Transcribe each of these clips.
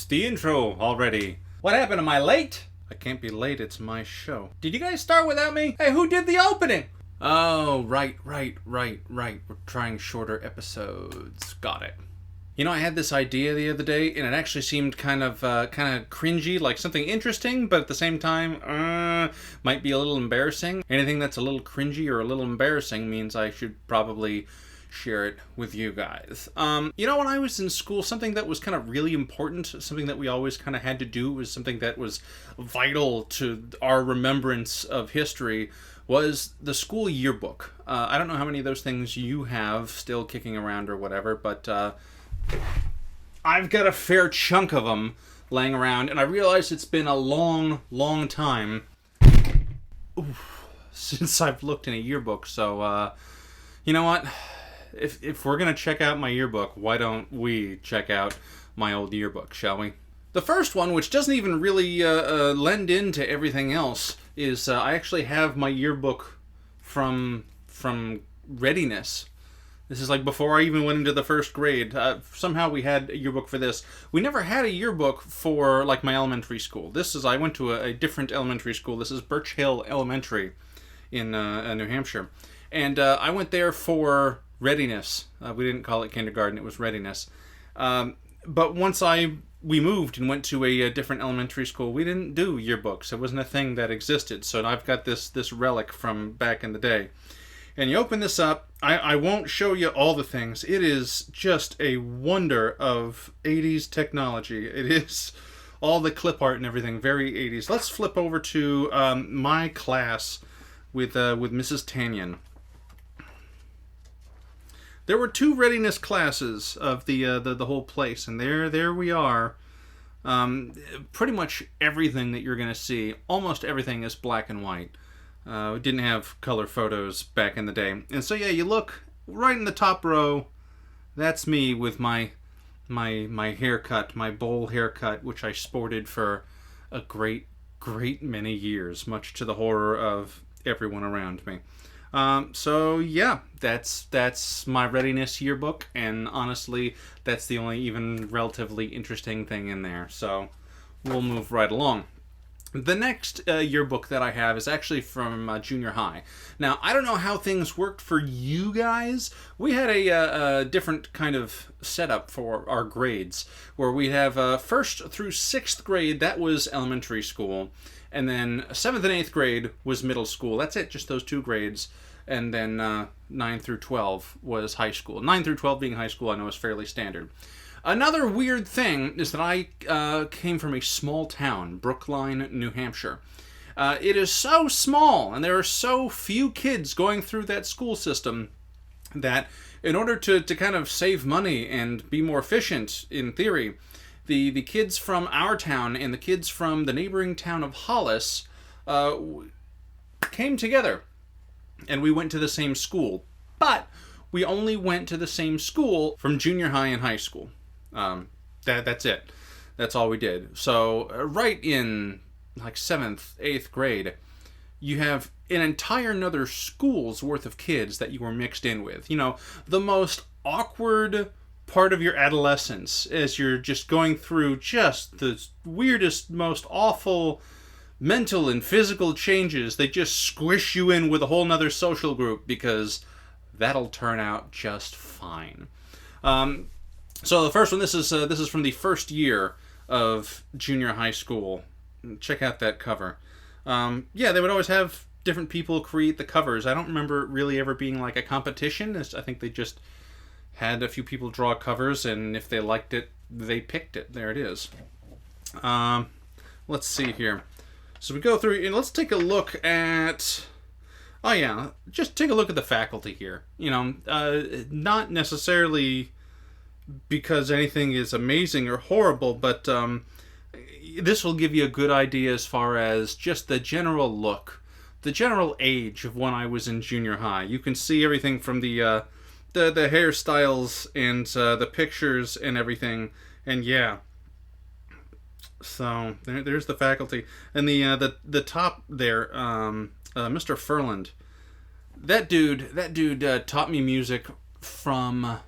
the intro already. What happened? Am I late? I can't be late, it's my show. Did you guys start without me? Hey, who did the opening? Oh, right. We're trying shorter episodes. Got it. You know, I had this idea the other day, and it actually seemed kind of cringy, like something interesting, but at the same time, might be a little embarrassing. Anything that's a little cringy or a little embarrassing means I should probably share it with you guys. You know, when I was in school, something that was kind of really important, something that we always kind of had to do, was something that was vital to our remembrance of history, was the school yearbook. I don't know how many of those things you have still kicking around or whatever, but I've got a fair chunk of them laying around, and I realize it's been a long time since I've looked in a yearbook, so you know what? If we're going to check out my yearbook, why don't we check out my old yearbook, shall we? The first one, which doesn't even really lend into everything else, is I actually have my yearbook from Readiness. This is like before I even went into the first grade. Somehow we had a yearbook for this. We never had a yearbook for like my elementary school. I went to a different elementary school. This is Birch Hill Elementary in New Hampshire. And I went there for Readiness. We didn't call it kindergarten, it was Readiness. But once we moved and went to a different elementary school, we didn't do yearbooks. It wasn't a thing that existed. So I've got this relic from back in the day. And you open this up, I won't show you all the things. It is just a wonder of 80s technology. It is all the clip art and everything, very 80s. Let's flip over to my class with Mrs. Tanyan. There were 2 Readiness classes of the whole place, and there we are. Pretty much everything that you're going to see, almost everything is black and white. We didn't have color photos back in the day. And so yeah, you look right in the top row, that's me with my haircut, my bowl haircut, which I sported for a great many years, much to the horror of everyone around me. So yeah, that's my Readiness yearbook, and honestly, that's the only even relatively interesting thing in there. So we'll move right along. The next yearbook that I have is actually from junior high. Now, I don't know how things worked for you guys. We had a different kind of setup for our grades, where we have 1st through 6th grade, that was elementary school, and then 7th and 8th grade was middle school. That's it, just those 2 grades. And then 9 through 12 was high school. 9 through 12 being high school, I know, is fairly standard. Another weird thing is that I came from a small town, Brookline, New Hampshire. It is so small, and there are so few kids going through that school system, that in order to kind of save money and be more efficient, in theory, the kids from our town and the kids from the neighboring town of Hollis came together, and we went to the same school. But we only went to the same school from junior high and high school. That's it. That's all we did. So right in like 7th, 8th grade, you have an entire another school's worth of kids that you were mixed in with. You know, the most awkward part of your adolescence, as you're just going through just the weirdest, most awful mental and physical changes. They just squish you in with a whole nother social group, because that'll turn out just fine. So the first one, this is from the first year of junior high school. Check out that cover. Yeah, they would always have different people create the covers. I don't remember it really ever being like a competition. I think they just had a few people draw covers, and if they liked it, they picked it. There it is. Let's see here. So we go through, and let's take a look at... Oh yeah, just take a look at the faculty here. You know, not necessarily because anything is amazing or horrible, but this will give you a good idea as far as just the general look, the general age of when I was in junior high. You can see everything from the hairstyles and the pictures and everything, and yeah. So there's the faculty, and the top there, Mr. Furland. That dude taught me music from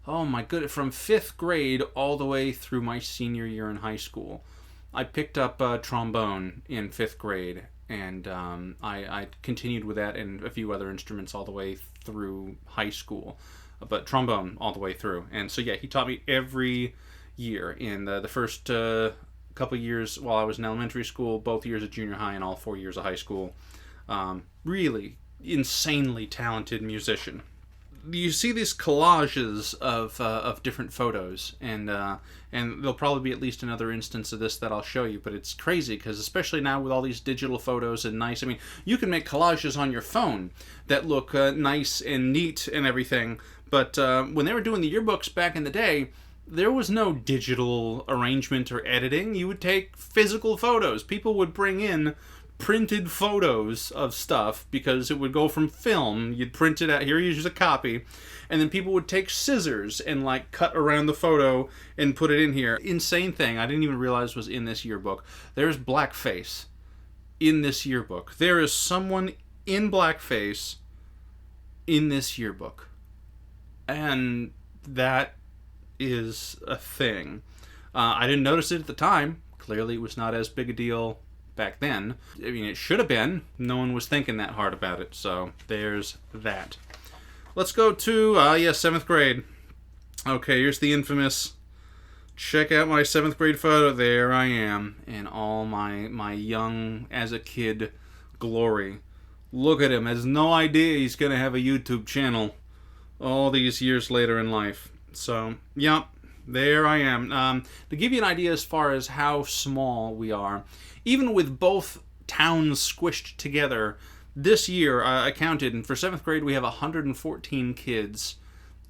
oh my goodness, from 5th grade all the way through my senior year in high school. I picked up trombone in 5th grade, and I continued with that and a few other instruments all the way through high school, but trombone all the way through. And so, yeah, he taught me every year in the first couple years while I was in elementary school, both years of junior high, and all 4 years of high school. Really insanely talented musician. You see these collages of different photos, and there'll probably be at least another instance of this that I'll show you, but it's crazy because especially now with all these digital photos and nice, I mean, you can make collages on your phone that look nice and neat and everything, but when they were doing the yearbooks back in the day, there was no digital arrangement or editing. You would take physical photos. People would bring in printed photos of stuff because it would go from film. You'd print it out. Here, here's a copy. And then people would take scissors and like cut around the photo and put it in here. Insane thing I didn't even realize was in this yearbook. There's blackface in this yearbook. There is someone in blackface in this yearbook. And that is a thing. I didn't notice it at the time. Clearly it was not as big a deal back then. I mean, it should have been. No one was thinking that hard about it, so there's that. Let's go to, 7th grade. Okay, here's the infamous, check out my 7th grade photo. There I am, in all my young, as a kid, glory. Look at him, has no idea he's going to have a YouTube channel all these years later in life. So, yeah, there I am. To give you an idea as far as how small we are, even with both towns squished together, this year I counted, and for 7th grade we have 114 kids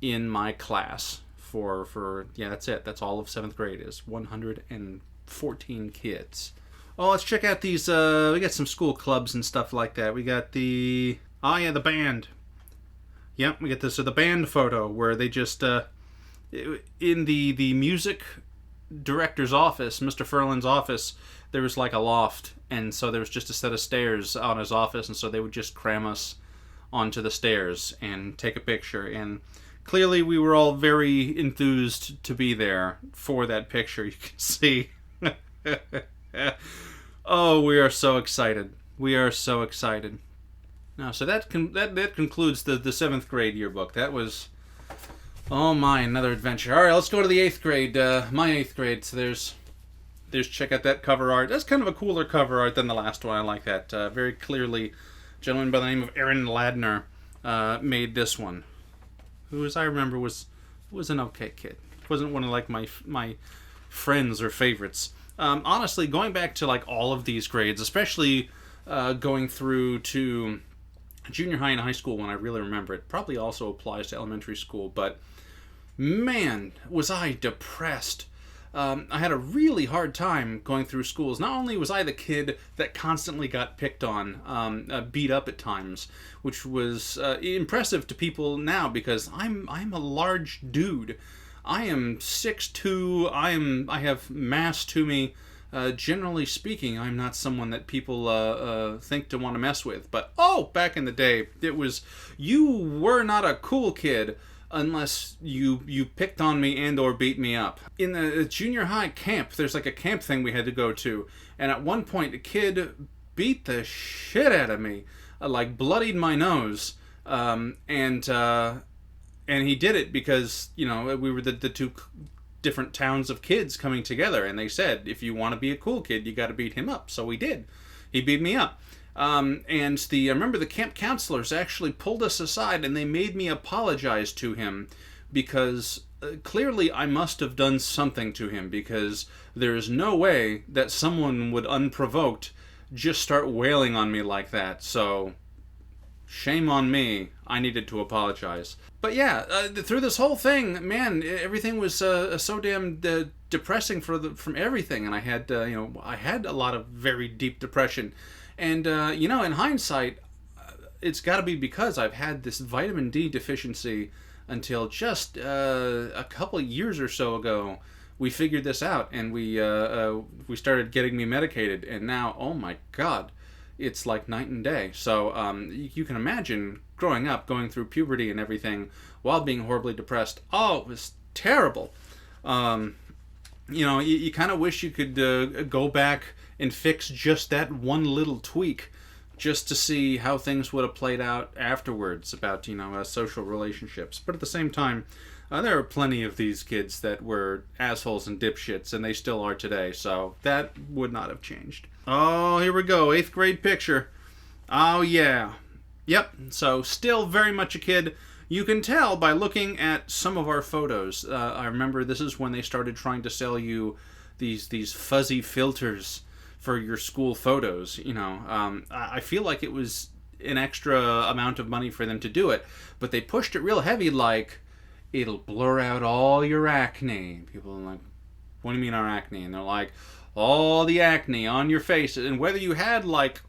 in my class. Yeah, that's it. That's all of 7th grade is 114 kids. Oh, let's check out these. We got some school clubs and stuff like that. We got the band. Yep, we get this. So the band photo where they just in the music director's office, Mr. Furlan's office, there was like a loft, and so there was just a set of stairs on his office, and so they would just cram us onto the stairs and take a picture. And clearly we were all very enthused to be there for that picture. You can see. Oh, we are so excited. We are so excited. Now, so that concludes the 7th grade yearbook. That was, oh my, another adventure. All right, let's go to the 8th grade. My 8th grade. So there's check out that cover art. That's kind of a cooler cover art than the last one. I like that. Very clearly, a gentleman by the name of Aaron Ladner made this one, who, as I remember, was an okay kid. Wasn't one of like my friends or favorites. Honestly, going back to like all of these grades, especially going through to junior high and high school when I really remember it, probably also applies to elementary school, but man, was I depressed. I had a really hard time going through schools. Not only was I the kid that constantly got picked on, beat up at times, which was impressive to people now because I'm a large dude. I am 6'2". I have mass to me. Generally speaking, I'm not someone that people think to want to mess with. But back in the day, it was, you were not a cool kid unless you picked on me and or beat me up. In the junior high camp, there's like a camp thing we had to go to, and at one point a kid beat the shit out of me, like bloodied my nose, and he did it because, you know, we were the two different towns of kids coming together, and they said, if you want to be a cool kid, you got to beat him up. So we did. He beat me up. And I remember the camp counselors actually pulled us aside and they made me apologize to him because clearly I must have done something to him, because there is no way that someone would unprovoked just start wailing on me like that. So shame on me. I needed to apologize. But yeah, through this whole thing, man, everything was so damn depressing from everything, and I had I had a lot of very deep depression. And, in hindsight, it's got to be because I've had this vitamin D deficiency until just a couple of years or so ago. We figured this out, and we started getting me medicated. And now, oh my God, it's like night and day. So you can imagine growing up, going through puberty and everything, while being horribly depressed. Oh, it was terrible. You kind of wish you could go back and fix just that one little tweak, just to see how things would have played out afterwards about, social relationships. But at the same time, there are plenty of these kids that were assholes and dipshits, and they still are today, so that would not have changed. Oh, here we go, 8th grade picture. Oh, yeah. Yep, so still very much a kid. You can tell by looking at some of our photos. I remember this is when they started trying to sell you these fuzzy filters for your school photos. I feel like it was an extra amount of money for them to do it, but they pushed it real heavy, like, it'll blur out all your acne. People are like, what do you mean our acne? And they're like, all the acne on your face. And whether you had like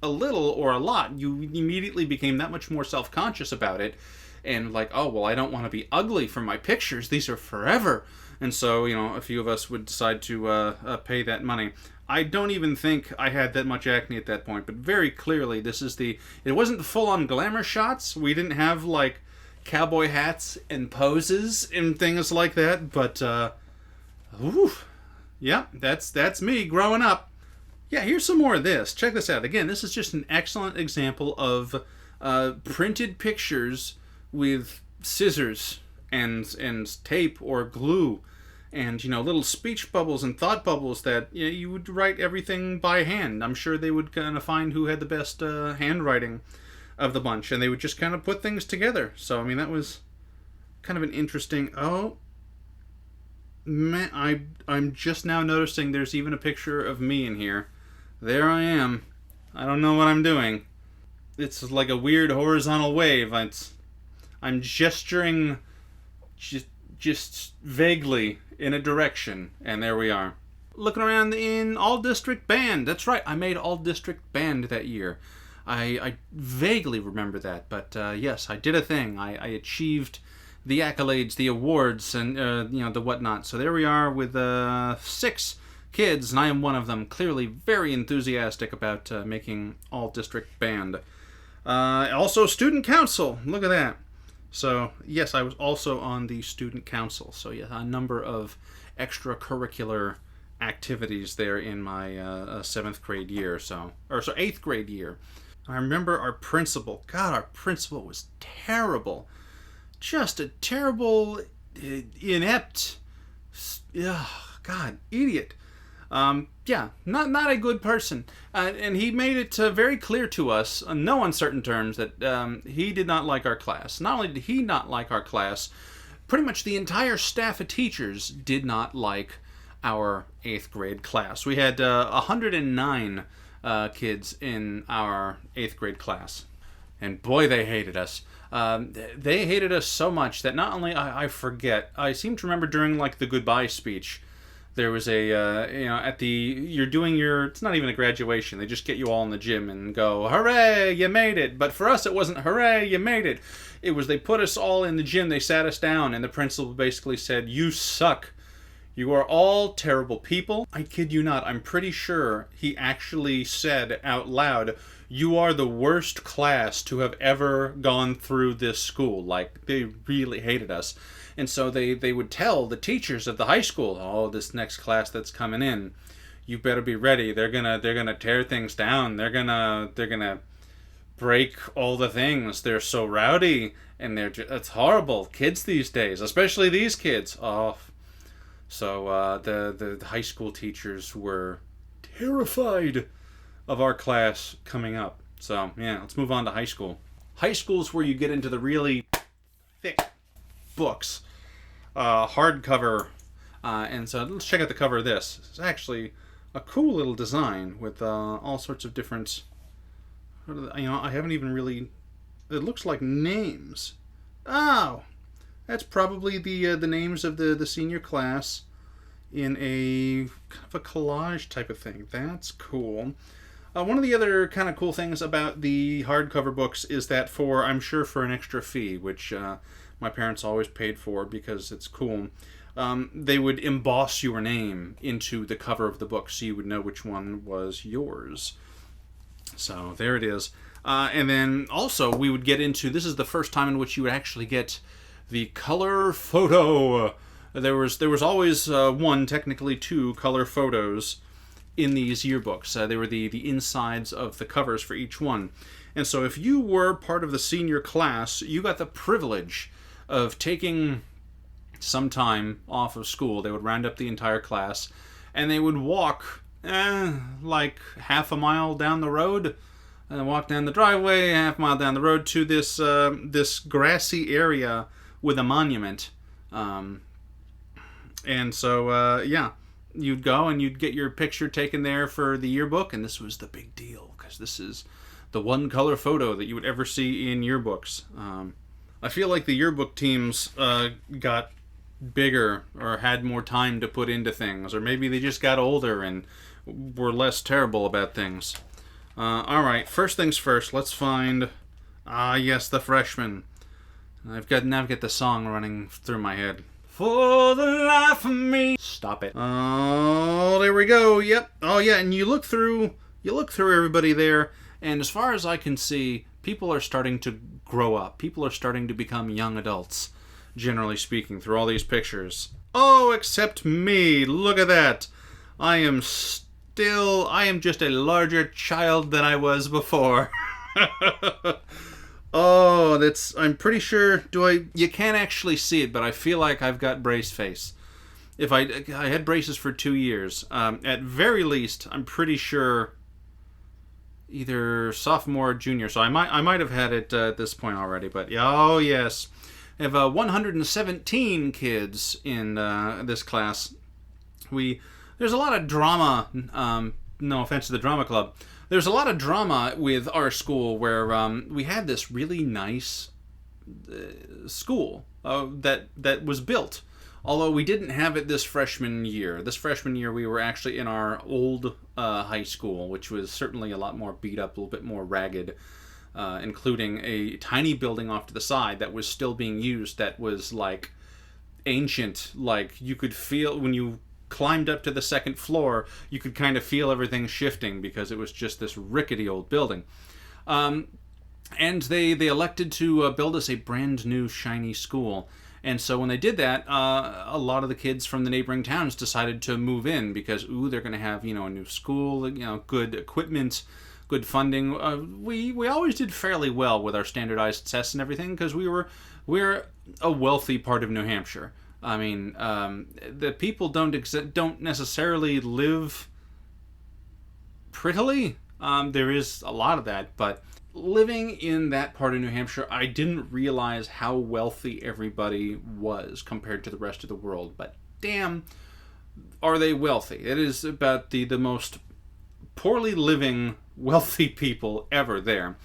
a little or a lot, you immediately became that much more self-conscious about it. And like, oh, well, I don't want to be ugly for my pictures. These are forever. And so, a few of us would decide to pay that money. I don't even think I had that much acne at that point, but very clearly it wasn't full-on glamour shots. We didn't have like cowboy hats and poses and things like that, but that's me growing up. Yeah, here's some more of this. Check this out. Again, this is just an excellent example of printed pictures with scissors and tape or glue, and little speech bubbles and thought bubbles that you would write everything by hand. I'm sure they would kind of find who had the best handwriting of the bunch, and they would just kind of put things together. So, that was kind of an interesting... Oh, man, I'm just now noticing there's even a picture of me in here. There I am. I don't know what I'm doing. It's like a weird horizontal wave. I'm gesturing just vaguely in a direction, and there we are. Looking around in all-district band. That's right, I made all-district band that year. I vaguely remember that, but yes, I did a thing. I achieved the accolades, the awards, and the whatnot. So there we are with 6 kids, and I am one of them. Clearly very enthusiastic about making all-district band. Also student council. Look at that. So yes, I was also on the student council. So yeah, a number of extracurricular activities there in my 7th grade year. So 8th grade year. I remember our principal. God, our principal was terrible. Just a terrible, inept, idiot. Not a good person. And he made it very clear to us, in no uncertain terms, that he did not like our class. Not only did he not like our class, pretty much the entire staff of teachers did not like our 8th grade class. We had 109 kids in our 8th grade class. And boy, they hated us. They hated us so much that not only, I forget, I seem to remember during like the goodbye speech, there was you're doing it's not even a graduation, they just get you all in the gym and go, hooray, you made it. But for us, it wasn't hooray, you made it. It was they put us all in the gym, they sat us down, and the principal basically said, you suck. You are all terrible people. I kid you not, I'm pretty sure he actually said out loud, you are the worst class to have ever gone through this school. Like, they really hated us. And so they would tell the teachers of the high school, oh, this next class that's coming in, you better be ready. They're gonna tear things down. They're gonna break all the things. They're so rowdy, and it's horrible. Kids these days, especially these kids. Oh, so the high school teachers were terrified of our class coming up. So yeah, let's move on to high school. High school's where you get into the really thick books, hardcover, and so let's check out the cover of this. It's actually a cool little design with all sorts of different, I haven't even really, it looks like names. Oh, that's probably the names of the senior class in a kind of a collage type of thing. That's cool. One of the other kind of cool things about the hardcover books is that I'm sure for an extra fee, which my parents always paid for because it's cool, they would emboss your name into the cover of the book so you would know which one was yours. So there it is. And then also we would get into, this is the first time in which you would actually get the color photo. There was always one, technically two, color photos in these yearbooks. They were the insides of the covers for each one. And so if you were part of the senior class, you got the privilege of taking some time off of school. They would round up the entire class, and they would walk like half a mile down the road, and walk down the driveway, half a mile down the road to this grassy area with a monument. And so, yeah, you'd go and you'd get your picture taken there for the yearbook, and this was the big deal, because this is the one color photo that you would ever see in yearbooks. I feel like the yearbook teams got bigger or had more time to put into things, or maybe they just got older and were less terrible about things. Alright, first things first, let's find, yes, the freshmen. I've got the song running through my head. For the life of me. Stop it. Oh, there we go. Yep. Oh, yeah. And you look through everybody there, and as far as I can see, people are starting to grow up. People are starting to become young adults, generally speaking, through all these pictures. Oh, except me. Look at that. I am just a larger child than I was before. Oh, I'm pretty sure, you can't actually see it, but I feel like I've got brace face. I had braces for 2 years. At very least, I'm pretty sure either sophomore or junior, so I might have had it at this point already, but oh yes. I have 117 kids in this class. There's a lot of drama, no offense to the drama club. There's a lot of drama with our school where we had this really nice school that was built. Although we didn't have it this freshman year. This freshman year we were actually in our old high school, which was certainly a lot more beat up, a little bit more ragged, including a tiny building off to the side that was still being used that was like ancient. Like you could feel when you climbed up to the second floor, you could kind of feel everything shifting because it was just this rickety old building. And they elected to build us a brand new shiny school. And so when they did that, a lot of the kids from the neighboring towns decided to move in because, they're going to have, a new school, good equipment, good funding. We always did fairly well with our standardized tests and everything because we're a wealthy part of New Hampshire. I mean, the people don't necessarily live prettily. There is a lot of that, but living in that part of New Hampshire, I didn't realize how wealthy everybody was compared to the rest of the world. But damn, are they wealthy? It is about the most poorly living wealthy people ever there.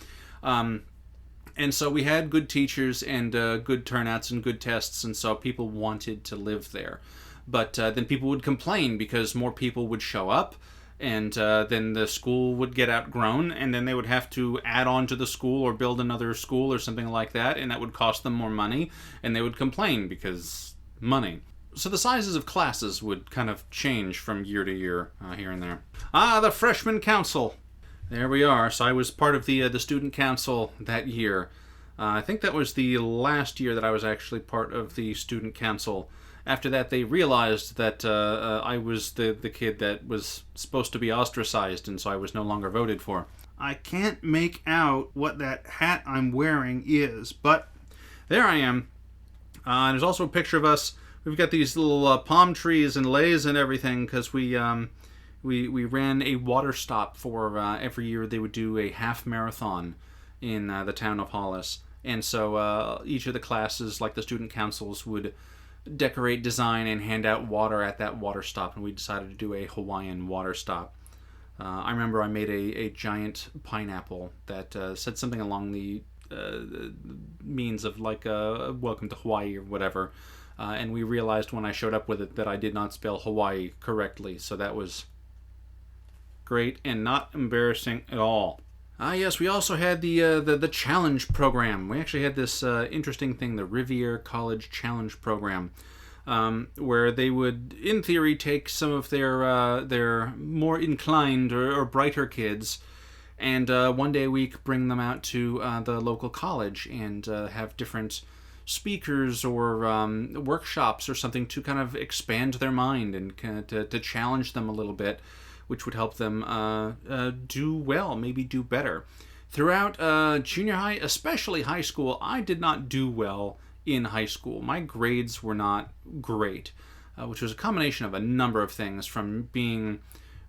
And so we had good teachers and good turnouts and good tests, and so people wanted to live there. But then people would complain because more people would show up, and then the school would get outgrown, and then they would have to add on to the school or build another school or something like that, and that would cost them more money, and they would complain because money. So the sizes of classes would kind of change from year to year, here and there. The freshman council. There we are. So I was part of the student council that year. I think that was the last year that I was actually part of the student council. After that, they realized that I was the kid that was supposed to be ostracized, and so I was no longer voted for. I can't make out what that hat I'm wearing is, but there I am. And there's also a picture of us. We've got these little palm trees and leis and everything because we ran a water stop for every year. They would do a half marathon in the town of Hollis. And so each of the classes, like the student councils, would decorate, design, and hand out water at that water stop. And we decided to do a Hawaiian water stop. I remember I made a giant pineapple that said something along the means of like welcome to Hawaii or whatever. And we realized when I showed up with it that I did not spell Hawaii correctly. So that was great and not embarrassing at all. Yes, we also had the challenge program. We actually had this interesting thing, the Rivier College Challenge program, where they would, in theory, take some of their more inclined or brighter kids and one day a week bring them out to the local college and have different speakers or workshops or something to kind of expand their mind and kind of to challenge them a little bit, which would help them do well, maybe do better. Throughout junior high, especially high school, I did not do well in high school. My grades were not great, which was a combination of a number of things, from being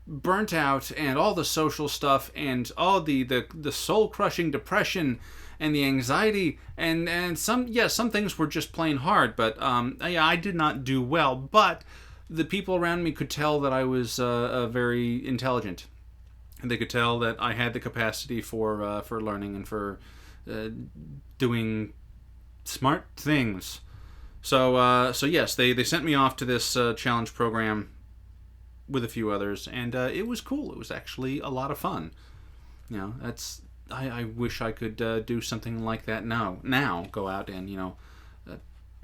burnt out and all the social stuff and all the soul-crushing depression and the anxiety and some things were just plain hard, but I did not do well. But the people around me could tell that I was very intelligent, and they could tell that I had the capacity for learning and for doing smart things. So yes, they sent me off to this challenge program with a few others, and it was cool. It was actually a lot of fun. You know, I wish I could do something like that now. Go out and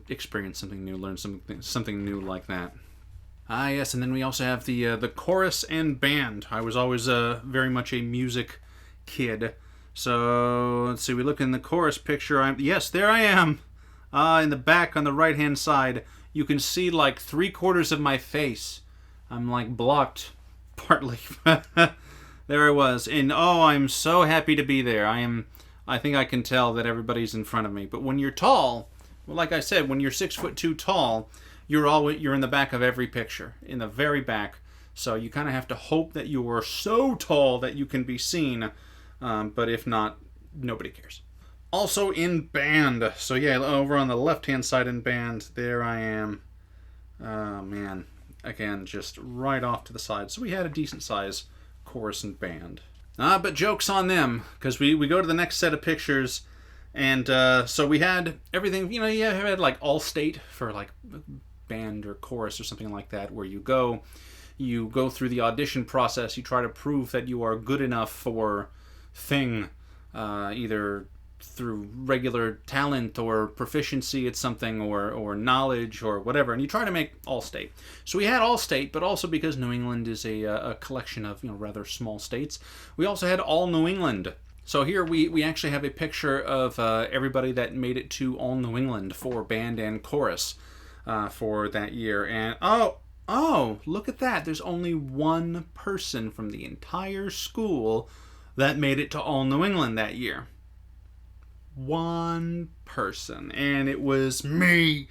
experience something new, learn something new like that. Yes, and then we also have the chorus and band. I was always very much a music kid. So let's see. We look in the chorus picture. Yes, there I am. In the back on the right-hand side, you can see like 3/4 of my face. I'm like blocked partly. There I was, and I'm so happy to be there. I think I can tell that everybody's in front of me. But when you're tall, well, like I said, when you're 6'2" tall, you're in the back of every picture, in the very back. So you kind of have to hope that you are so tall that you can be seen. But if not, nobody cares. Also in band. So yeah, over on the left-hand side in band, there I am. Oh man, again, just right off to the side. So we had a decent size chorus and band. But joke's on them, because we go to the next set of pictures, and so we had everything. You had like All-State for like band or chorus or something like that, where you go through the audition process. You try to prove that you are good enough for thing, either through regular talent or proficiency at something or knowledge or whatever, and you try to make All-State. So we had All-State, but also because New England is a collection of rather small states, we also had All New England. So here we actually have a picture of everybody that made it to All New England for band and chorus for that year. And oh, look at that! There's only one person from the entire school that made it to All New England that year. One person, and it was me.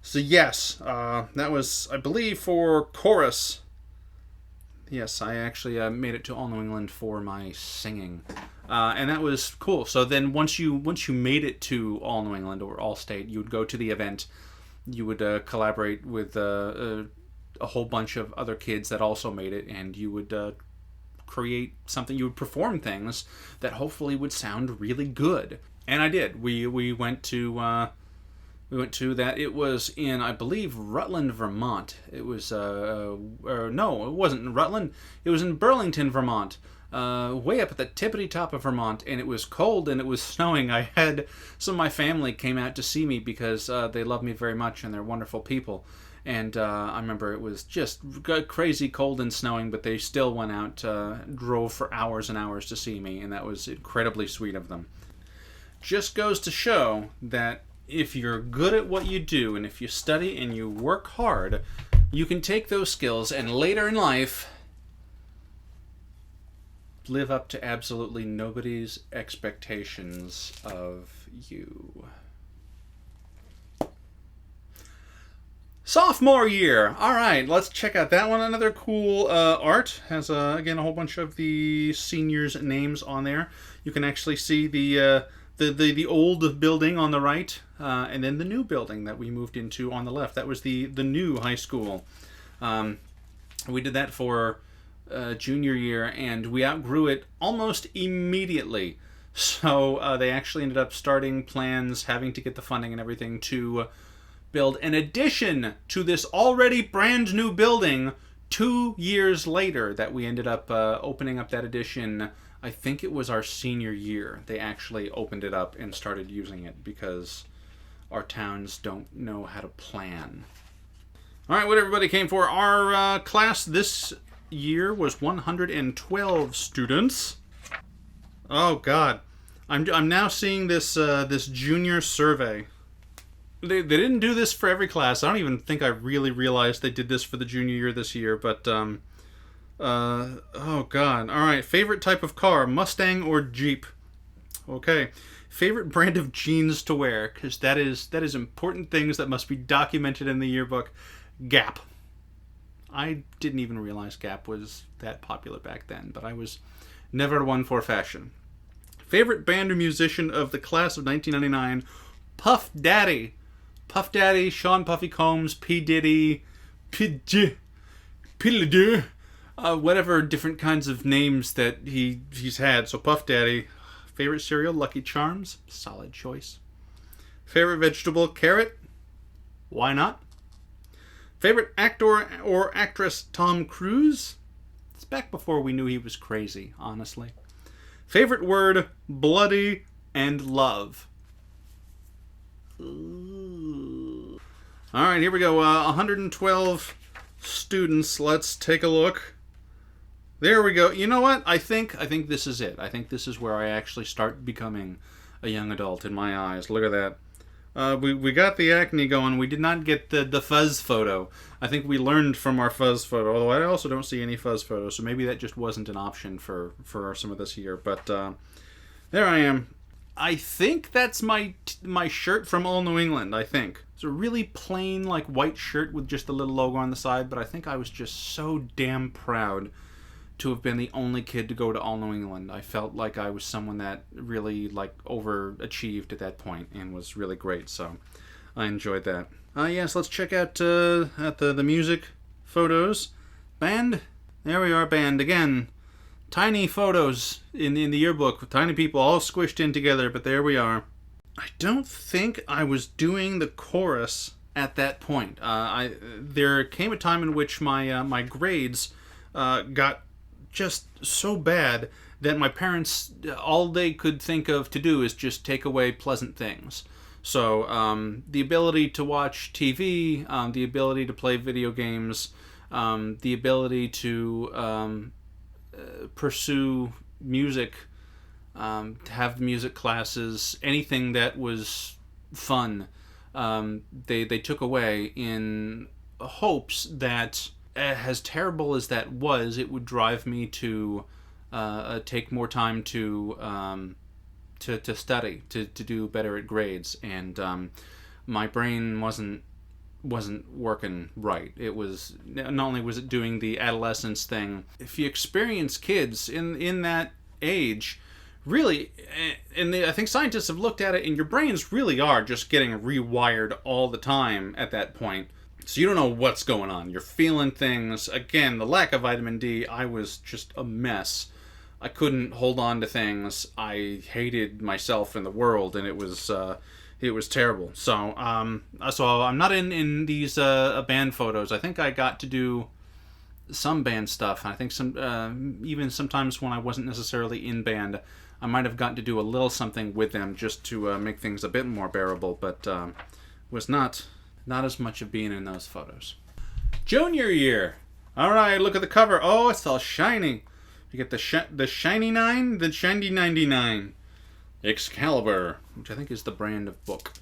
So yes, that was, I believe, for chorus. Yes, I actually made it to All New England for my singing, and that was cool. So then once you made it to All New England or All-State, you would go to the event. You would collaborate with a whole bunch of other kids that also made it, and you would create something. You would perform things that hopefully would sound really good. And I did. We went to that. It was in, I believe, Rutland, Vermont. It was no, it wasn't in Rutland. It was in Burlington, Vermont. Way up at the tippity top of Vermont, and it was cold and it was snowing. I had some of my family came out to see me because they love me very much and they're wonderful people. And I remember it was just crazy cold and snowing, but they still went out, drove for hours and hours to see me, and that was incredibly sweet of them. Just goes to show that if you're good at what you do, and if you study and you work hard, you can take those skills and later in life live up to absolutely nobody's expectations of you. Sophomore year. All right, let's check out that one. Another cool art. Has, again, a whole bunch of the seniors' names on there. You can actually see the old building on the right, and then the new building that we moved into on the left. That was the new high school. We did that for junior year, and we outgrew it almost immediately. So they actually ended up starting plans, having to get the funding and everything to build an addition to this already brand new building 2 years later. That we ended up opening up that addition. I think it was our senior year. They actually opened it up and started using it because our towns don't know how to plan. All right, what everybody came for. Our class this year was 112 students. Oh God, I'm now seeing this junior survey. They didn't do this for every class. I don't even think I really realized they did this for the junior year this year. But oh God. All right. Favorite type of car: Mustang or Jeep? Okay. Favorite brand of jeans to wear, because that is important things that must be documented in the yearbook. Gap. I didn't even realize Gap was that popular back then, but I was never one for fashion. Favorite band or musician of the class of 1999? Puff Daddy. Puff Daddy, Sean Puffy Combs, P. Diddy, P. Diddy, whatever different kinds of names that he's had. So Puff Daddy. Favorite cereal? Lucky Charms. Solid choice. Favorite vegetable? Carrot. Why not? Favorite actor or actress? Tom Cruise. It's back before we knew he was crazy, honestly. Favorite word? Bloody and love. Ooh. All right, here we go. 112 students. Let's take a look. There we go. You know what? I think this is it. I think this is where I actually start becoming a young adult in my eyes. Look at that. We got the acne going. We did not get the fuzz photo. I think we learned from our fuzz photo, although I also don't see any fuzz photos, so maybe that just wasn't an option for some of this year. But there I am. I think that's my shirt from All New England, I think. It's a really plain, like, white shirt with just a little logo on the side, but I think I was just so damn proud to have been the only kid to go to All New England. I felt like I was someone that really, like, overachieved at that point and was really great, so I enjoyed that. Yes, let's check out at the music photos. Band. There we are, band. Again, tiny photos in the yearbook with tiny people all squished in together, but there we are. I don't think I was doing the chorus at that point. There came a time in which my grades got just so bad that my parents, all they could think of to do is just take away pleasant things. So the ability to watch TV, the ability to play video games, the ability to pursue music, to have music classes, anything that was fun, they took away in hopes that, as terrible as that was, it would drive me to take more time to study, to do better at grades, and my brain wasn't working right. It was not only was it doing the adolescence thing. If you experience kids in that age, really, and I think scientists have looked at it, and your brains really are just getting rewired all the time at that point. So you don't know what's going on. You're feeling things. Again, the lack of vitamin D, I was just a mess. I couldn't hold on to things. I hated myself and the world, and it was terrible. So I'm not in these band photos. I think I got to do some band stuff. I think some even sometimes when I wasn't necessarily in band, I might have gotten to do a little something with them just to make things a bit more bearable. But was not as much of being in those photos. Junior year. All right, look at the cover. Oh, it's all shiny. You get the shiny 9, the shiny 99. Excalibur, which I think is the brand of book.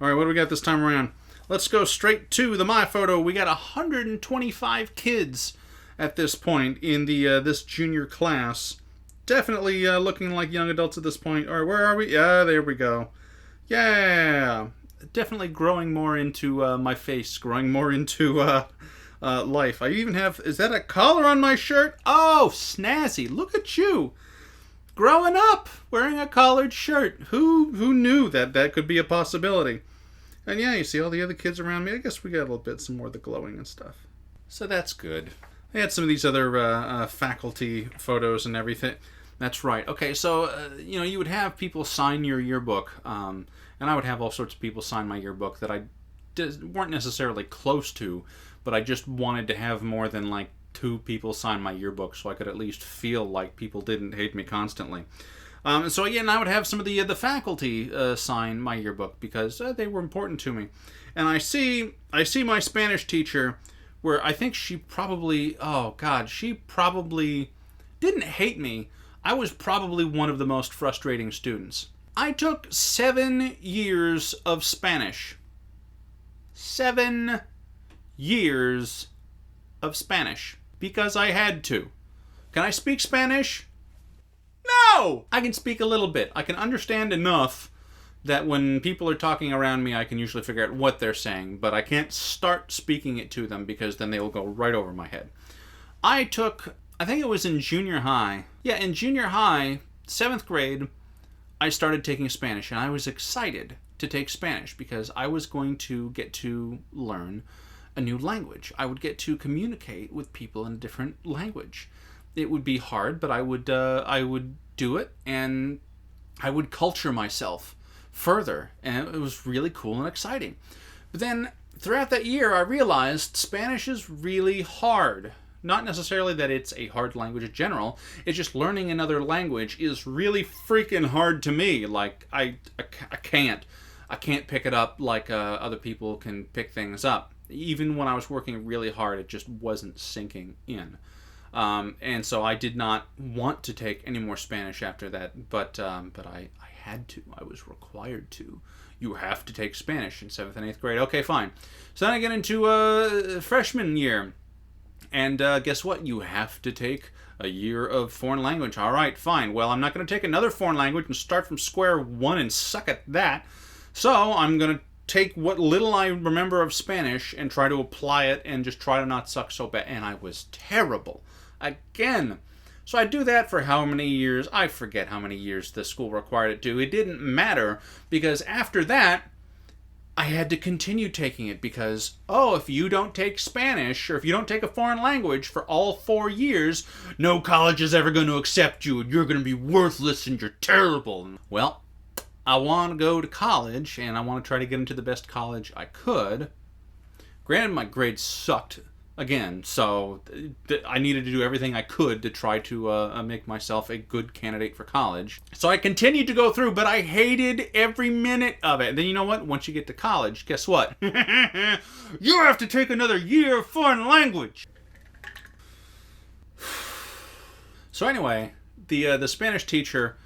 All right, what do we got this time around? Let's go straight to the My Photo. We got 125 kids at this point in the this junior class. Definitely looking like young adults at this point. All right, where are we? Yeah, there we go. Yeah. Definitely growing more into my face, growing more into life. I even have, is that a collar on my shirt? Oh, snazzy. Look at you. Growing up, wearing a collared shirt. Who knew that could be a possibility? And yeah, you see all the other kids around me. I guess we got a little bit some more of the glowing and stuff. So that's good. I had some of these other faculty photos and everything. That's right. Okay, so, you would have people sign your yearbook, and I would have all sorts of people sign my yearbook that I weren't necessarily close to, but I just wanted to have more than, like, 2 people sign my yearbook so I could at least feel like people didn't hate me constantly. So, again, I would have some of the faculty sign my yearbook because they were important to me. And I see my Spanish teacher, where I think she probably, oh, God, she probably didn't hate me. I was probably one of the most frustrating students. I took 7 years of Spanish. 7 years of Spanish. Because I had to. Can I speak Spanish? No! I can speak a little bit. I can understand enough that when people are talking around me, I can usually figure out what they're saying, but I can't start speaking it to them because then they will go right over my head. I think it was in junior high. Yeah, in junior high, 7th grade, I started taking Spanish, and I was excited to take Spanish because I was going to get to learn a new language. I would get to communicate with people in a different language. It would be hard, but I would do it, and I would culture myself further, and it was really cool and exciting. But then, throughout that year, I realized Spanish is really hard. Not necessarily that it's a hard language in general, it's just learning another language is really freaking hard to me. Like, I can't pick it up like other people can pick things up. Even when I was working really hard, it just wasn't sinking in. And so I did not want to take any more Spanish after that, but I had to. I was required to. You have to take Spanish in 7th and 8th grade. Okay, fine. So then I get into freshman year, and guess what? You have to take a year of foreign language. All right, fine. Well, I'm not going to take another foreign language and start from square one and suck at that. So I'm going to take what little I remember of Spanish and try to apply it and just try to not suck so bad. And I was terrible. Again. So I do that for how many years? I forget how many years the school required it to. It didn't matter because after that, I had to continue taking it because, if you don't take Spanish or if you don't take a foreign language for all 4 years, no college is ever going to accept you and you're going to be worthless and you're terrible. Well, I want to go to college and I want to try to get into the best college I could. Granted, my grades sucked again, so I needed to do everything I could to try to make myself a good candidate for college. So I continued to go through, but I hated every minute of it. And then you know what? Once you get to college, guess what? You have to take another year of foreign language. So anyway, the Spanish teacher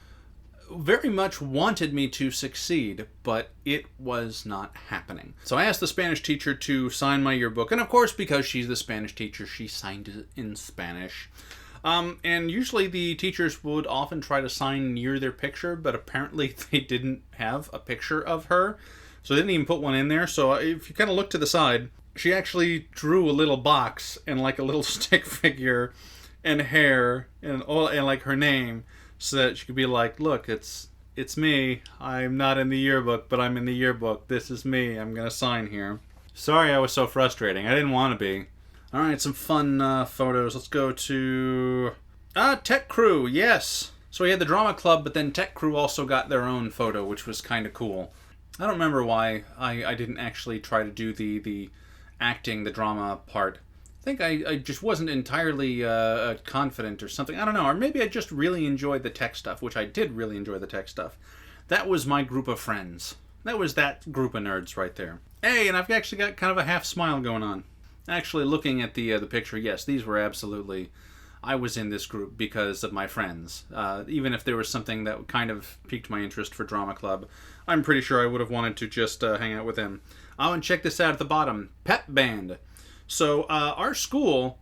very much wanted me to succeed, but it was not happening. So I asked the Spanish teacher to sign my yearbook, and of course, because she's the Spanish teacher, she signed it in Spanish. And usually the teachers would often try to sign near their picture, but apparently they didn't have a picture of her, so they didn't even put one in there. So if you kind of look to the side, she actually drew a little box and like a little stick figure and hair and like her name, so that she could be like, look, it's me. I'm not in the yearbook, but I'm in the yearbook. This is me. I'm going to sign here. Sorry I was so frustrating. I didn't want to be. All right, some fun photos. Let's go to Tech Crew, yes. So we had the drama club, but then Tech Crew also got their own photo, which was kind of cool. I don't remember why I didn't actually try to do the acting, the drama part. I think I just wasn't entirely confident or something. I don't know. Or maybe I just really enjoyed the tech stuff, which I did really enjoy the tech stuff. That was my group of friends. That was that group of nerds right there. Hey, and I've actually got kind of a half smile going on. Actually, looking at the picture, yes, these were absolutely... I was in this group because of my friends. Even if there was something that kind of piqued my interest for drama club, I'm pretty sure I would have wanted to just hang out with them. Oh, and check this out at the bottom. Pep band. So our school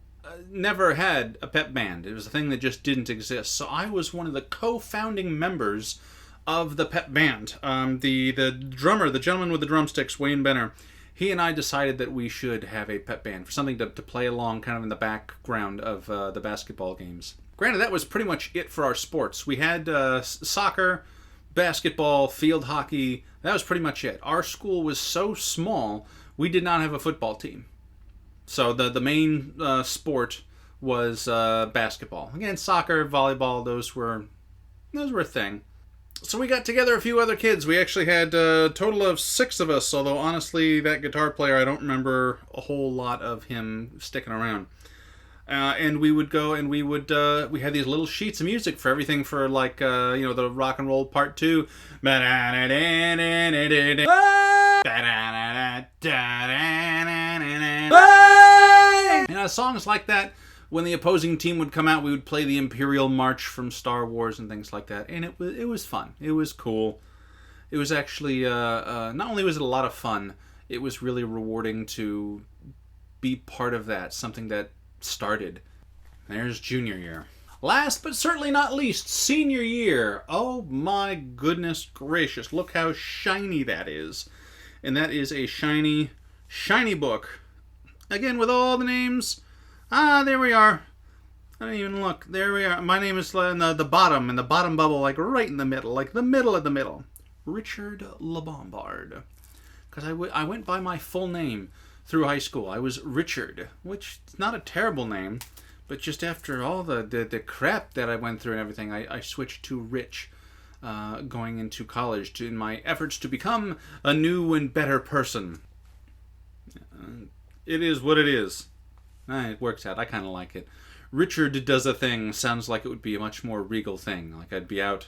never had a pep band. It was a thing that just didn't exist. So I was one of the co-founding members of the pep band. The drummer, the gentleman with the drumsticks, Wayne Benner, he and I decided that we should have a pep band for something to play along kind of in the background of the basketball games. Granted, that was pretty much it for our sports. We had soccer, basketball, field hockey. That was pretty much it. Our school was so small, we did not have a football team. So the main sport was basketball. Again, soccer, volleyball, those were a thing. So we got together a few other kids. We actually had a total of 6 of us, although honestly, that guitar player, I don't remember a whole lot of him sticking around. And we would go and we had these little sheets of music for everything for like, the rock and roll part 2. Songs like that when the opposing team would come out, we would play the Imperial March from Star Wars and things like that. And it was fun. It was cool. It was actually, not only was it a lot of fun, it was really rewarding to be part of that, something that started. There's junior year. Last but certainly not least, senior year. Oh my goodness gracious, look how shiny that is. And that is a shiny, shiny book. Again, with all the names. Ah, there we are. I don't even look. There we are. My name is in the bottom, in the bottom bubble, like right in the middle, like the middle of the middle. Richard LeBombard. Because I went by my full name through high school. I was Richard, which is not a terrible name, but just after all the crap that I went through and everything, I switched to Rich going into college in my efforts to become a new and better person. It is what it is. It works out. I kind of like it. Richard does a thing sounds like it would be a much more regal thing. Like I'd be out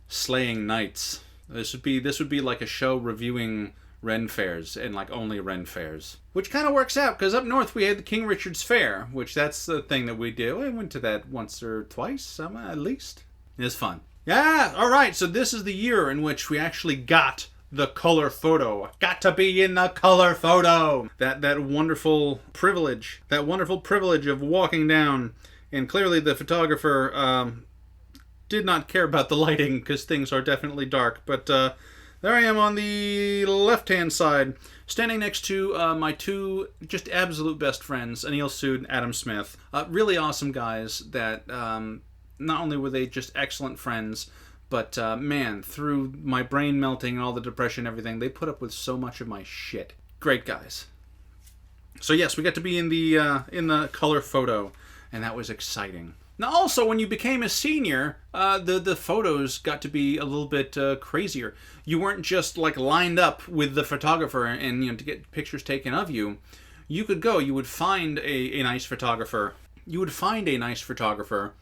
slaying knights. This would be like a show reviewing Ren fairs, and like only Ren fairs. Which kind of works out, because up north we had the King Richard's Fair, which that's the thing that we do. I went to that once or twice, at least. It was fun. Yeah, alright, so this is the year in which we actually got the color photo. Got to be in the color photo! That wonderful privilege. That wonderful privilege of walking down, and clearly the photographer did not care about the lighting, because things are definitely dark, but there I am on the left-hand side, standing next to my two just absolute best friends, Anil Sood and Adam Smith. Really awesome guys that not only were they just excellent friends, but man, through my brain melting and all the depression and everything, they put up with so much of my shit. Great guys. So yes, we got to be in the color photo, and that was exciting. Now also, when you became a senior, the photos got to be a little bit crazier. You weren't just like lined up with the photographer and to get pictures taken of you. You could go, you would find a nice photographer. You would find a nice photographer,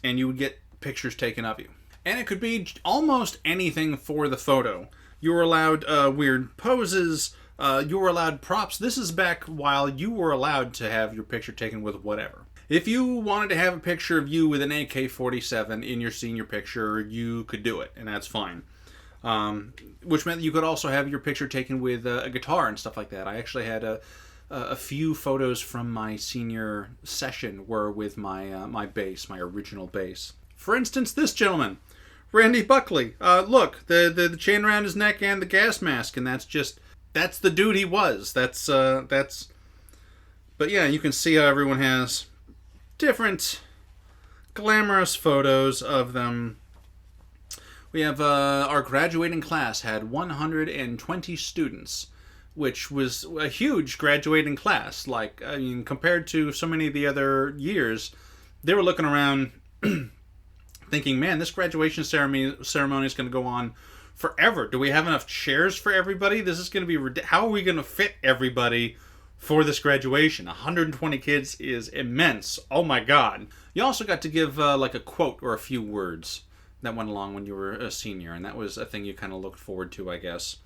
and you would get pictures taken of you. And it could be almost anything for the photo. You were allowed weird poses. You were allowed props. This is back while you were allowed to have your picture taken with whatever. If you wanted to have a picture of you with an AK-47 in your senior picture, you could do it, and that's fine. Which meant you could also have your picture taken with a guitar and stuff like that. I actually had a few photos from my senior session were with my bass, my original bass. For instance, this gentleman, Randy Buckley. Look, the chain around his neck and the gas mask, and that's the dude he was. But yeah, you can see how everyone has different glamorous photos of them. We have our graduating class had 120 students, which was a huge graduating class. Like, I mean, compared to so many of the other years, they were looking around thinking, man, this graduation ceremony is going to go on forever. Do we have enough chairs for everybody? This is going to be ridiculous. How are we going to fit everybody for this graduation? 120 kids is immense. Oh my god. You also got to give like a quote or a few words that went along when you were a senior, and that was a thing you kind of looked forward to, I guess.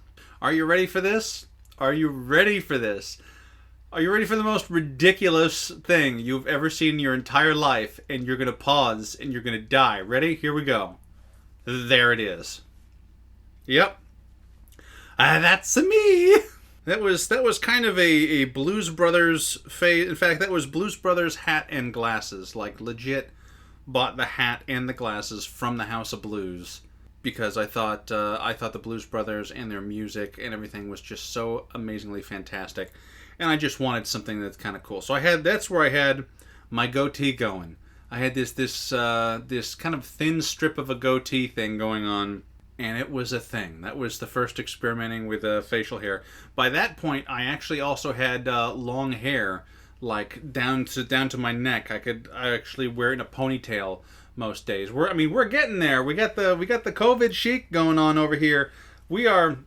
Are you ready for this? Are you ready for this? Are you ready for the most ridiculous thing you've ever seen in your entire life, and you're going to pause and you're going to die? Ready? Here we go. There it is. Yep. That's me! That was kind of a Blues Brothers phase. In fact, that was Blues Brothers hat and glasses. Like, legit bought the hat and the glasses from the House of Blues because I thought the Blues Brothers and their music and everything was just so amazingly fantastic, and I just wanted something that's kind of cool. So that's where I had my goatee going. I had this kind of thin strip of a goatee thing going on. And it was a thing. That was the first experimenting with facial hair. By that point, I actually also had long hair, like down to my neck. I actually wear it in a ponytail most days. We're getting there. We got the COVID chic going on over here. We are.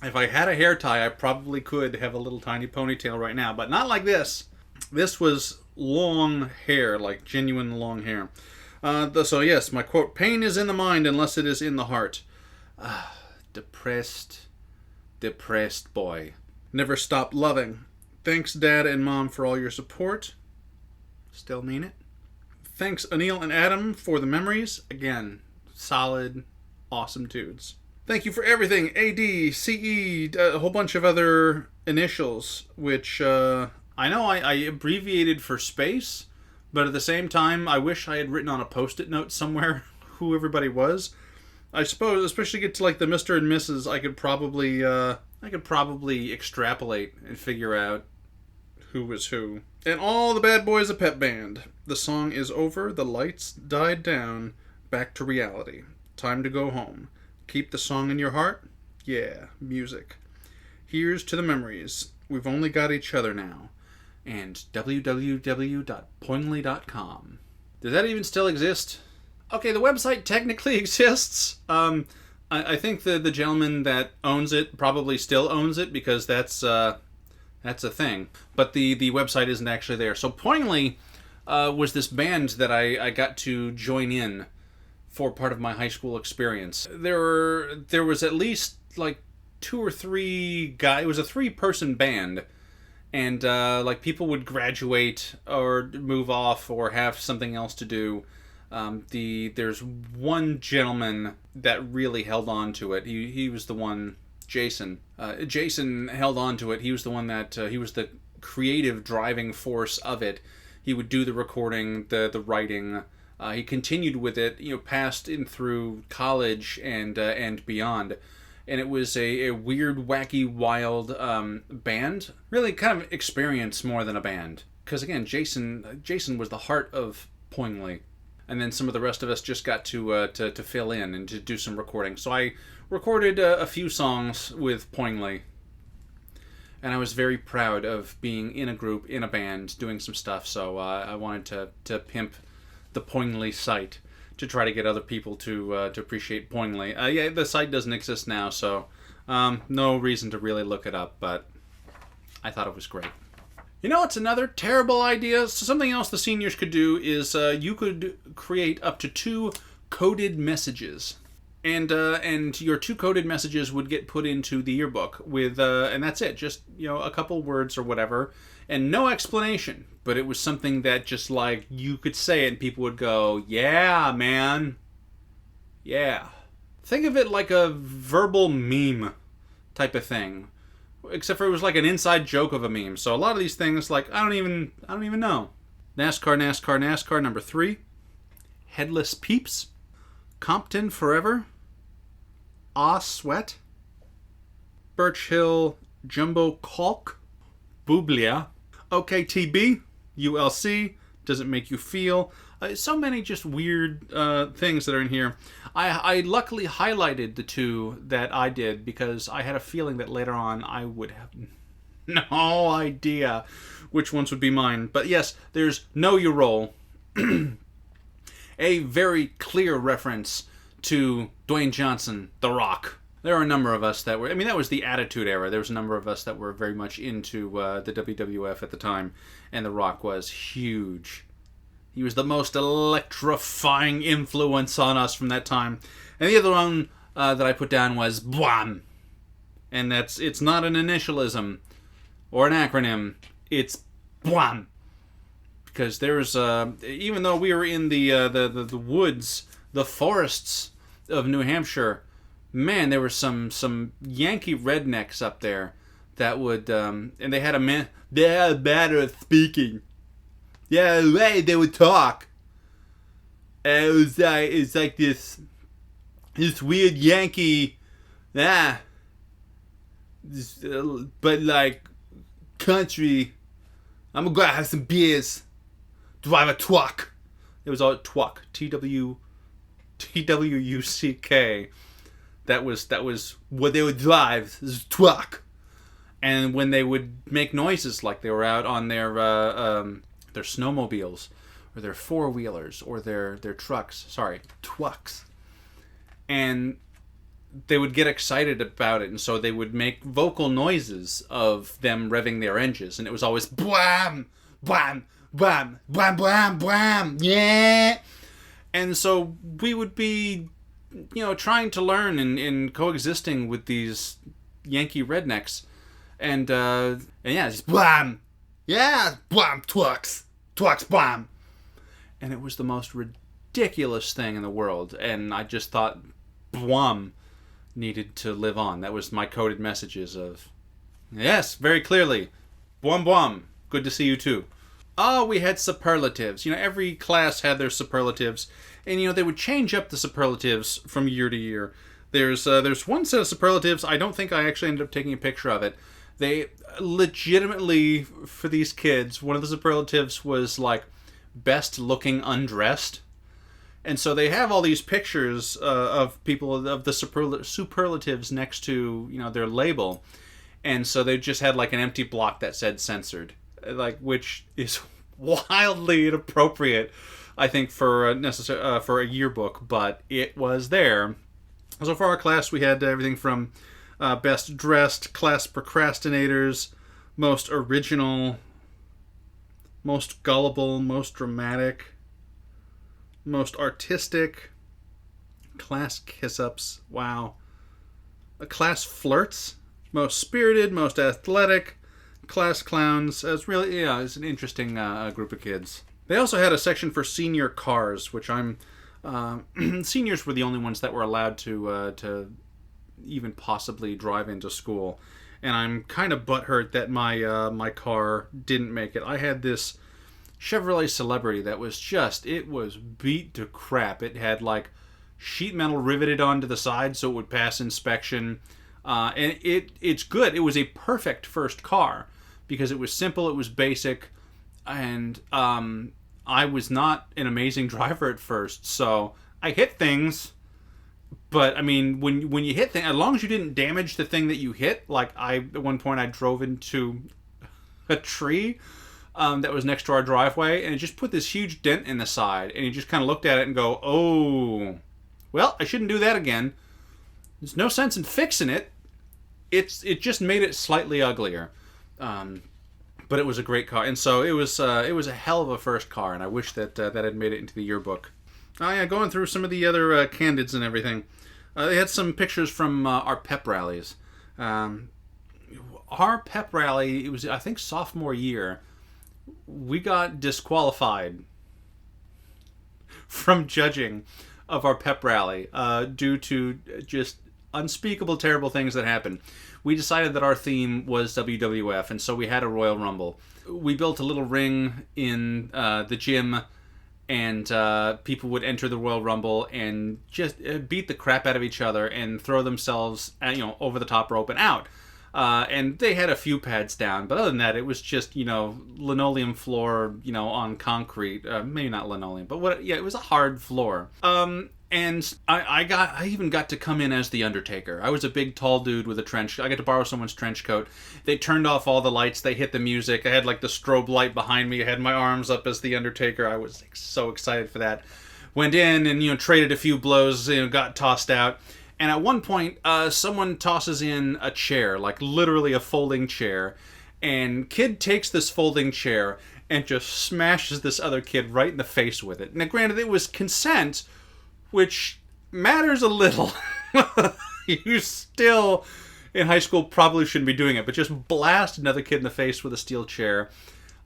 If I had a hair tie, I probably could have a little tiny ponytail right now, but not like this. This was long hair, like genuine long hair. So yes, my quote: "Pain is in the mind unless it is in the heart." Depressed boy. Never stopped loving. Thanks, Dad and Mom, for all your support. Still mean it. Thanks, Anil and Adam, for the memories. Again, solid, awesome dudes. Thank you for everything, AD, CE, a whole bunch of other initials, which I know I abbreviated for space, but at the same time, I wish I had written on a Post-it note somewhere who everybody was. I suppose, especially get to like the Mr. and Mrs., I could probably extrapolate and figure out who was who. And all the bad boys of Pep Band. The song is over, the lights died down, back to reality. Time to go home. Keep the song in your heart? Yeah, music. Here's to the memories. We've only got each other now. And www.poingly.com. Does that even still exist? Okay, the website technically exists. I think the gentleman that owns it probably still owns it because that's a thing. But the website isn't actually there. So Poingly was this band that I got to join in for part of my high school experience. There was at least like 2 or 3 guys. It was a 3-person band. And like people would graduate or move off or have something else to do. There's one gentleman that really held on to it. He was the one, Jason. Jason held on to it. He was the one that he was the creative driving force of it. He would do the recording, the writing. He continued with it, past and through college and beyond. And it was a weird, wacky, wild band. Really kind of experience more than a band. Because again, Jason was the heart of Poingly. And then some of the rest of us just got to fill in and to do some recording. So I recorded a few songs with Poingly. And I was very proud of being in a group, in a band, doing some stuff. So I wanted to pimp the Poingly site to try to get other people to appreciate Poingly. Yeah, the site doesn't exist now, so no reason to really look it up, but I thought it was great. You know what's another terrible idea? So something else the seniors could do is you could create up to 2 coded messages. And your 2 coded messages would get put into the yearbook with, and that's it, just, a couple words or whatever, and no explanation. But it was something that just like, you could say it and people would go, yeah, man. Yeah. Think of it like a verbal meme type of thing. Except for it was like an inside joke of a meme. So a lot of these things, like, I don't even know. NASCAR number 3. Headless Peeps. Compton Forever. Ah Sweat. Birch Hill Jumbo Caulk. Booblia. OKTB. ULC. Does it make you feel? So many just weird things that are in here. I luckily highlighted the 2 that I did because I had a feeling that later on I would have no idea which ones would be mine. But yes, there's Know Your Role. A very clear reference to Dwayne Johnson, The Rock. There are a number of us that were... that was the Attitude Era. There was a number of us that were very much into the WWF at the time. And The Rock was huge. He was the most electrifying influence on us from that time. And the other one that I put down was BWAM. And it's not an initialism or an acronym. It's BWAM. Because there's... even though we were in the woods, the forests of New Hampshire... Man, there were some Yankee rednecks up there that would, and they had a manner of speaking. Yeah, the way they would talk. And it was like this weird Yankee, but like country. I'm gonna go out and have some beers, drive a truck. It was all twuck, TWUCK. That was what they would drive, this truck. And when they would make noises like they were out on their snowmobiles or their four-wheelers or their trucks, trucks. And they would get excited about it, and so they would make vocal noises of them revving their engines, and it was always blam, blam, blam, blam, blam, blam, yeah. And so we would be trying to learn and coexisting with these Yankee rednecks. And yeah, just blam. Yeah, blam, trucks. Twax Bam! And it was the most ridiculous thing in the world. And I just thought, Bwam needed to live on. That was my coded messages of, yes, very clearly, Bwam Bwam, good to see you too. Oh, we had superlatives. Every class had their superlatives. And, they would change up the superlatives from year to year. There's one set of superlatives. I don't think I actually ended up taking a picture of it. They legitimately, for these kids, one of the superlatives was like best looking undressed. And so they have all these pictures of people, of the superlatives next to, their label. And so they just had like an empty block that said censored, which is wildly inappropriate, I think, for a yearbook, but it was there. So for our class, we had everything from best dressed, class procrastinators, most original, most gullible, most dramatic, most artistic, class kiss-ups, wow, class flirts, most spirited, most athletic, class clowns. It's really, it's an interesting group of kids. They also had a section for senior cars, which seniors were the only ones that were allowed to even possibly drive into school. And I'm kind of butthurt that my car didn't make it. I had this Chevrolet Celebrity that was it was beat to crap. It had like sheet metal riveted onto the side so it would pass inspection. And it's good. It was a perfect first car because it was simple, it was basic, and I was not an amazing driver at first, so I hit things. But I mean, when you hit things, as long as you didn't damage the thing that you hit, like at one point I drove into a tree that was next to our driveway, and it just put this huge dent in the side, and you just kind of looked at it and go, oh, well, I shouldn't do that again. There's no sense in fixing it. It just made it slightly uglier. But it was a great car, and so it was a hell of a first car, and I wish that had made it into the yearbook. Oh yeah, going through some of the other candids and everything. They had some pictures from our pep rallies. Our pep rally, it was, I think, sophomore year, we got disqualified from judging of our pep rally due to just unspeakable terrible things that happened. We decided that our theme was WWF, and so we had a Royal Rumble. We built a little ring in the gym, and people would enter the Royal Rumble and just beat the crap out of each other and throw themselves, over the top rope and out. And they had a few pads down, but other than that, it was just, linoleum floor, on concrete. Maybe not linoleum, but it was a hard floor. And I even got to come in as the Undertaker. I was a big, tall dude with a trench. I got to borrow someone's trench coat. They turned off all the lights. They hit the music. I had like the strobe light behind me. I had my arms up as the Undertaker. I was so excited for that. Went in and traded a few blows. Got tossed out. And at one point, someone tosses in a chair, like literally a folding chair. And kid takes this folding chair and just smashes this other kid right in the face with it. Now, granted, it was consent, which matters a little. You still, in high school, probably shouldn't be doing it, but just blast another kid in the face with a steel chair.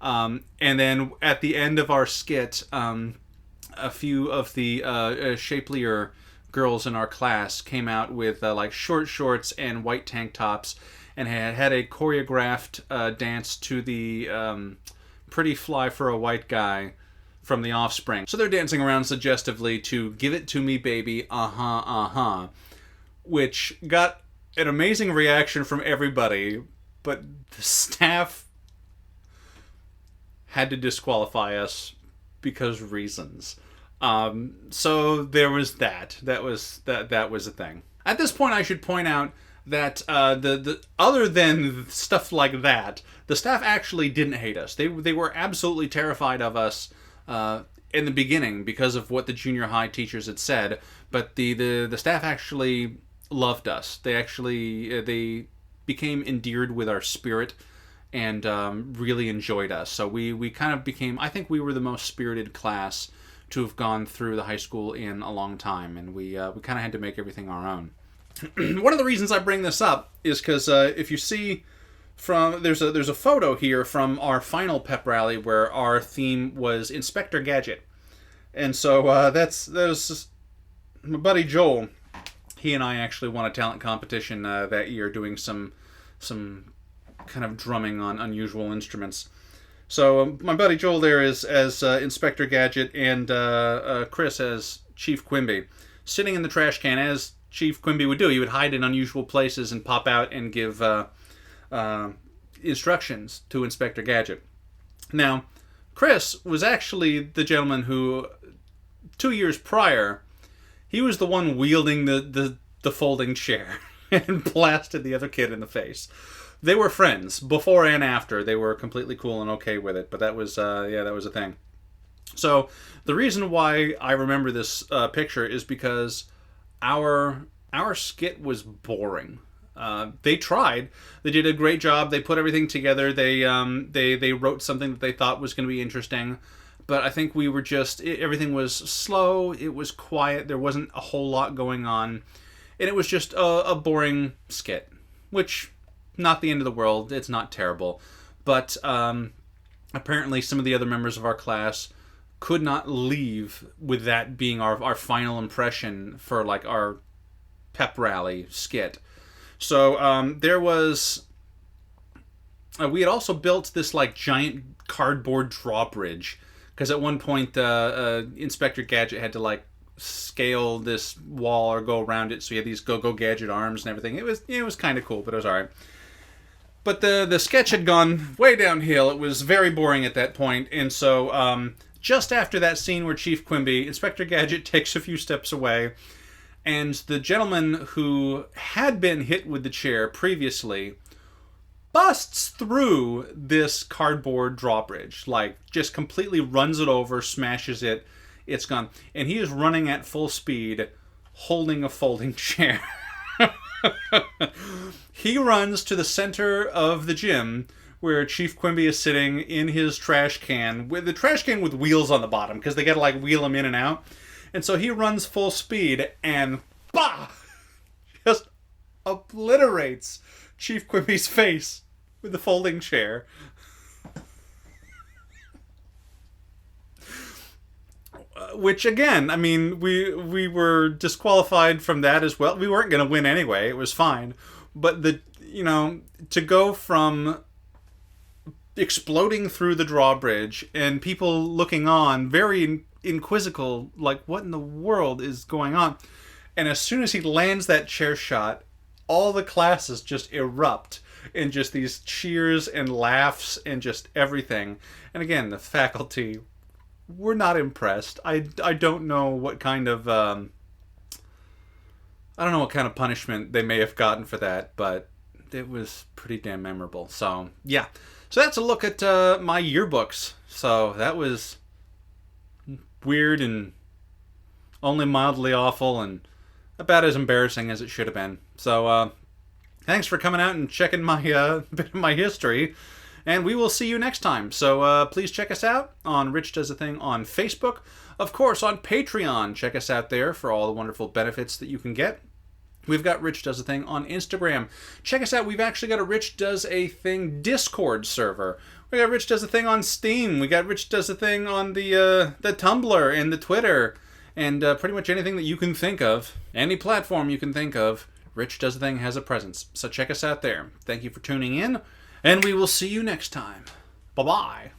And then at the end of our skit, a few of the shapelier girls in our class came out with like short shorts and white tank tops and had a choreographed dance to the Pretty Fly for a White Guy from The Offspring. So they're dancing around suggestively to Give It To Me Baby, which got an amazing reaction from everybody, but the staff had to disqualify us because reasons. So there was that. That was a thing. At this point, I should point out that the other than stuff like that, the staff actually didn't hate us. They were absolutely terrified of us in the beginning because of what the junior high teachers had said. But the staff actually loved us. They became endeared with our spirit and really enjoyed us. So we kind of became. I think we were the most spirited class to have gone through the high school in a long time, and we kind of had to make everything our own. One of the reasons I bring this up is because if you see there's a photo here from our final pep rally where our theme was Inspector Gadget, and so that was my buddy Joel. He and I actually won a talent competition that year doing some kind of drumming on unusual instruments. So my buddy Joel there is as Inspector Gadget, and Chris as Chief Quimby, sitting in the trash can as Chief Quimby would do. He would hide in unusual places and pop out and give instructions to Inspector Gadget. Now, Chris was actually the gentleman who, 2 years prior, he was the one wielding the folding chair and blasted the other kid in the face. They were friends before and after. They were completely cool and okay with it, but that was that was a thing. So the reason why I remember this picture is because our skit was boring. They tried. They did a great job. They put everything together. They wrote something that they thought was going to be interesting. But I think we were everything was slow. It was quiet. There wasn't a whole lot going on. And it was just a boring skit, which, not the end of the world. It's not terrible. But apparently some of the other members of our class could not leave with that being our final impression for like our pep rally skit. So there was... we had also built this like giant cardboard drawbridge, because at one point Inspector Gadget had to like scale this wall or go around it, so he had these go Gadget arms and everything. It was kind of cool, but it was alright. But the sketch had gone way downhill. It was very boring at that point, and so just after that scene where Chief Quimby, Inspector Gadget takes a few steps away, and the gentleman who had been hit with the chair previously busts through this cardboard drawbridge, like just completely runs it over, smashes it, it's gone. And he is running at full speed, holding a folding chair. He runs to the center of the gym where Chief Quimby is sitting in his trash can, with the trash can with wheels on the bottom, because they gotta like wheel him in and out. And so he runs full speed and just obliterates Chief Quimby's face with the folding chair. Which, again, I mean, we were disqualified from that as well. We weren't going to win anyway. It was fine. But to go from exploding through the drawbridge and people looking on, very inquisical, like, what in the world is going on? And as soon as he lands that chair shot, all the classes just erupt in just these cheers and laughs and just everything. And again, the faculty were not impressed. I don't know what kind of punishment they may have gotten for that, but it was pretty damn memorable. So yeah, so that's a look at my yearbooks. So that was weird and only mildly awful and about as embarrassing as it should have been. So thanks for coming out and checking my bit of my history. And we will see you next time. So please check us out on Rich Does a Thing on Facebook. Of course, on Patreon. Check us out there for all the wonderful benefits that you can get. We've got Rich Does a Thing on Instagram. Check us out. We've actually got a Rich Does a Thing Discord server. We got Rich Does a Thing on Steam. We got Rich Does a Thing on the Tumblr and the Twitter. And pretty much anything that you can think of. Any platform you can think of. Rich Does a Thing has a presence. So check us out there. Thank you for tuning in. And we will see you next time. Bye-bye.